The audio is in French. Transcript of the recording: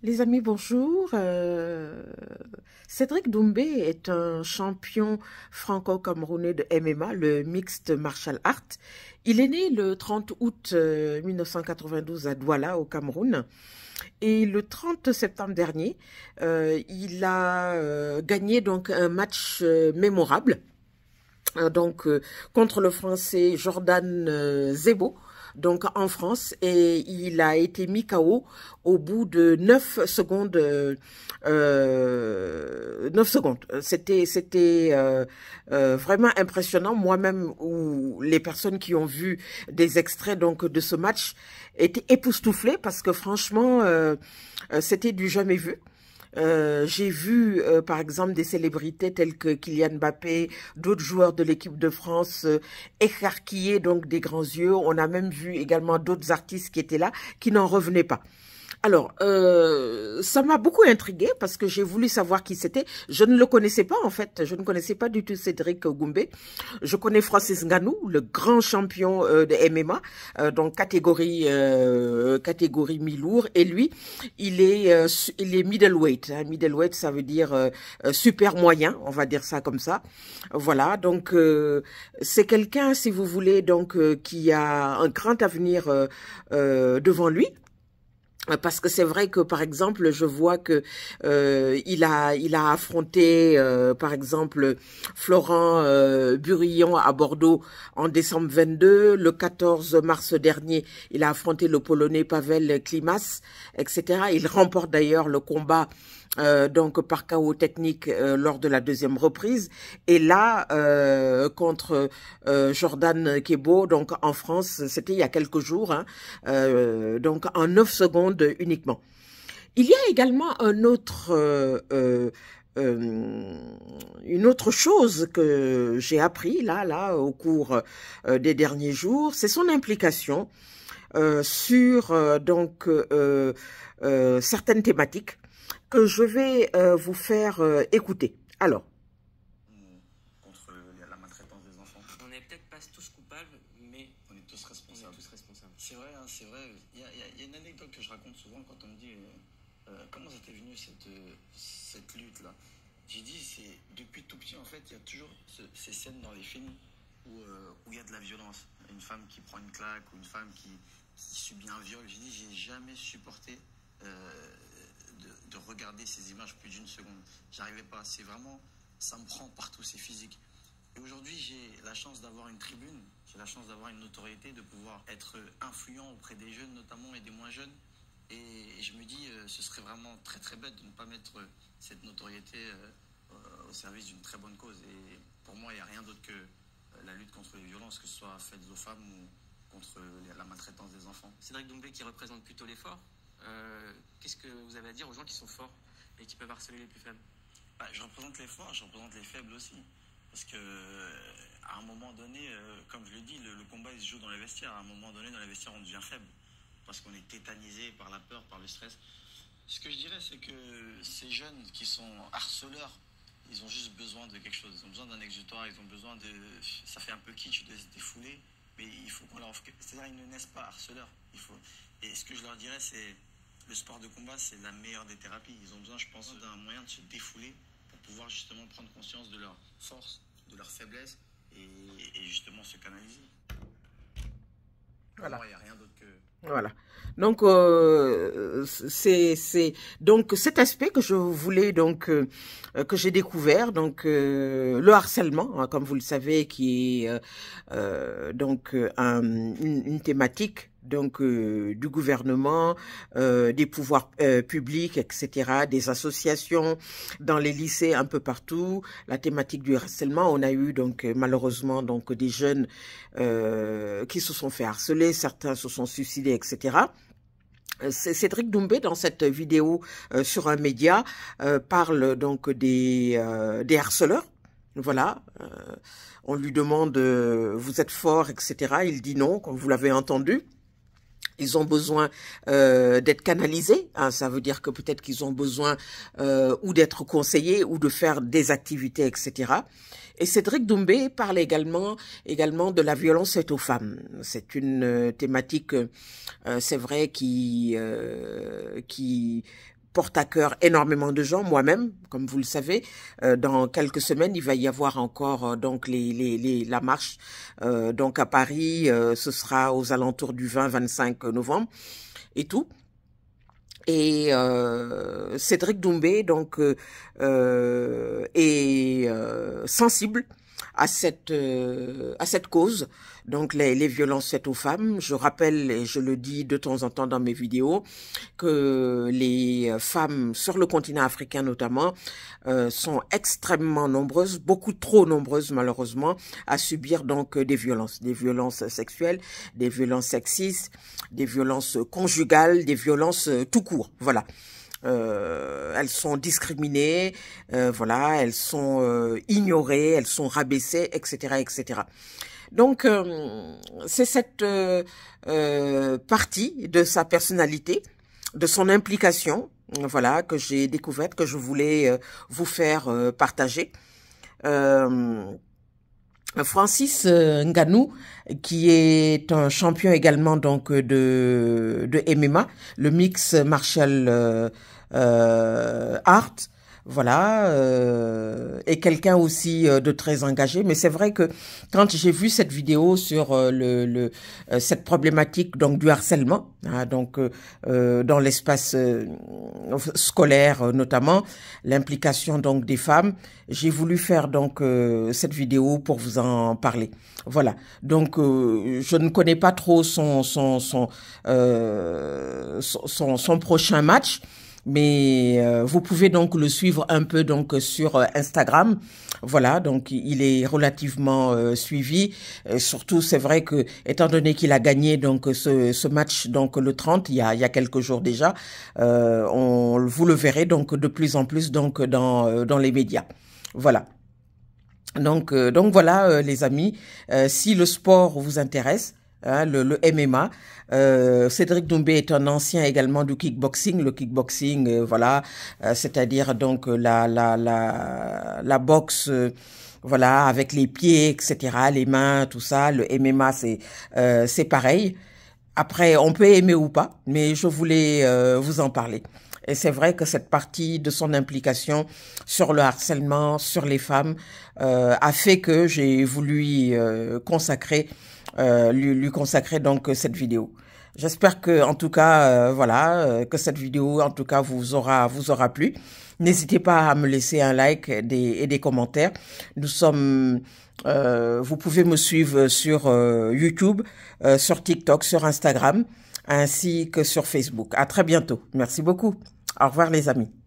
Les amis, bonjour. Cédric Doumbé est un champion franco-camerounais de MMA, le Mixed Martial Art. Il est né le 30 août 1992 à Douala, au Cameroun. Et le 30 septembre dernier, il a gagné donc un match mémorable contre le Français Jordan Zebo, donc en France, et il a été mis KO au bout de 9 secondes. 9 secondes. C'était vraiment impressionnant. Moi-même, ou les personnes qui ont vu des extraits donc de ce match étaient époustouflées parce que franchement, c'était du jamais vu. J'ai vu, par exemple, des célébrités telles que Kylian Mbappé, d'autres joueurs de l'équipe de France écarquiller donc des grands yeux. On a même vu également d'autres artistes qui étaient là, qui n'en revenaient pas. Alors, ça m'a beaucoup intriguée parce que j'ai voulu savoir qui c'était. Je ne le connaissais pas en fait. Je ne connaissais pas du tout Cédric Doumbé. Je connais Francis Ngannou, le grand champion de MMA, donc catégorie mi-lourd. Et lui, il est middleweight. Hein. Middleweight, ça veut dire super moyen, on va dire ça comme ça. Voilà. Donc, c'est quelqu'un, si vous voulez, donc qui a un grand avenir devant lui. Parce que c'est vrai que par exemple je vois que il a affronté par exemple Florent Burillon à Bordeaux en décembre 22, le 14 mars dernier il a affronté le Polonais Pavel Klimas, etc. Il remporte d'ailleurs le combat donc par KO technique lors de la deuxième reprise, et là contre Jordan Kebo, donc en France, c'était il y a quelques jours, hein, donc en 9 secondes uniquement. Il y a également une autre chose que j'ai appris là au cours des derniers jours, c'est son implication sur certaines thématiques que je vais vous faire écouter. Alors. Contre la maltraitance des enfants. On n'est peut-être pas tous coupables, mais on est tous responsables. C'est vrai, hein, c'est vrai. Il y a une anecdote que je raconte souvent quand on me dit comment ça t'est venu cette lutte-là. J'ai dit, c'est depuis tout petit, en fait, il y a toujours ces scènes dans les films où il y a de la violence. Une femme qui prend une claque ou une femme qui subit un viol. J'ai dit, j'ai jamais supporté de regarder ces images plus d'une seconde. J'arrivais pas. C'est vraiment, ça me prend partout, c'est physique. Et aujourd'hui, j'ai la chance d'avoir une tribune, j'ai la chance d'avoir une notoriété, de pouvoir être influent auprès des jeunes notamment et des moins jeunes. Et je me dis, ce serait vraiment très très bête de ne pas mettre cette notoriété au service d'une très bonne cause. Et pour moi, il n'y a rien d'autre que la lutte contre les violences, que ce soit faites aux femmes ou contre la maltraitance des enfants. Cédric Doumbé qui représente plutôt les forts, qu'est-ce que vous avez à dire aux gens qui sont forts et qui peuvent harceler les plus faibles? Je représente les forts, je représente les faibles aussi. Parce que à un moment donné, comme je le dis, le combat il se joue dans les vestiaires. À un moment donné, dans les vestiaires, on devient faible. Parce qu'on est tétanisé par la peur, par le stress. Ce que je dirais, c'est que ces jeunes qui sont harceleurs, ils ont juste besoin de quelque chose. Ils ont besoin d'un exutoire, ils ont besoin de... Ça fait un peu kitsch de se défouler, mais il faut qu'on leur offre... C'est-à-dire qu'ils ne naissent pas harceleurs. Et ce que je leur dirais, c'est... Le sport de combat, c'est la meilleure des thérapies. Ils ont besoin, je pense, d'un moyen de se défouler pour pouvoir justement prendre conscience de leur force, de leur faiblesse et justement se canaliser. Voilà. Pour moi, il n'y a rien d'autre que... Voilà. Donc c'est donc cet aspect que je voulais donc que j'ai découvert, donc le harcèlement, hein, comme vous le savez, qui est une thématique donc du gouvernement, des pouvoirs publics, etc., des associations, dans les lycées, un peu partout. La thématique du harcèlement, on a eu donc malheureusement donc des jeunes qui se sont fait harceler, certains se sont suicidés, etc. Cédric Doumbé, dans cette vidéo sur un média, parle donc des harceleurs. Voilà, on lui demande vous êtes fort, etc. Il dit non, comme vous l'avez entendu. Ils ont besoin d'être canalisés, hein, ça veut dire que peut-être qu'ils ont besoin ou d'être conseillés ou de faire des activités, etc. Et Cédric Doumbé parle également de la violence faite aux femmes. C'est une thématique, c'est vrai, qui porte à cœur énormément de gens, moi-même, comme vous le savez. Dans quelques semaines, il va y avoir encore donc la marche donc à Paris. Ce sera aux alentours du 20-25 novembre et tout. Et Cédric Doumbé donc est sensible à cette cause, donc les violences faites aux femmes. Je rappelle, et je le dis de temps en temps dans mes vidéos, que les femmes sur le continent africain notamment sont extrêmement nombreuses, beaucoup trop nombreuses malheureusement, à subir donc des violences sexuelles, des violences sexistes, des violences conjugales, des violences tout court, voilà. Elles sont discriminées, voilà, elles sont ignorées, elles sont rabaissées, etc., etc. Donc, c'est cette partie de sa personnalité, de son implication, voilà, que j'ai découverte, que je voulais vous faire partager. Francis Ngannou, qui est un champion également donc de MMA, le mix martial art, voilà, et quelqu'un aussi de très engagé. Mais c'est vrai que quand j'ai vu cette vidéo sur cette problématique donc du harcèlement, hein, donc dans l'espace scolaire notamment, l'implication donc des femmes, j'ai voulu faire donc cette vidéo pour vous en parler. Voilà. Donc je ne connais pas trop son prochain match. Mais vous pouvez donc le suivre un peu donc sur Instagram. Voilà, donc il est relativement suivi. Surtout, c'est vrai que étant donné qu'il a gagné donc ce match donc le 30, il y a quelques jours déjà, vous le verrez donc de plus en plus donc dans les médias. Voilà. Donc voilà les amis, si le sport vous intéresse, hein, le MMA. Cédric Doumbé est un ancien également du kickboxing. Le kickboxing, voilà, c'est-à-dire donc la boxe, voilà, avec les pieds, etc., les mains, tout ça. Le MMA, c'est pareil. Après, on peut aimer ou pas, mais je voulais vous en parler. Et c'est vrai que cette partie de son implication sur le harcèlement, sur les femmes, a fait que j'ai voulu lui consacrer donc cette vidéo. J'espère que en tout cas voilà que cette vidéo en tout cas vous aura plu. N'hésitez pas à me laisser un like et des commentaires. Nous sommes vous pouvez me suivre sur YouTube, sur TikTok, sur Instagram ainsi que sur Facebook. À très bientôt. Merci beaucoup. Au revoir les amis.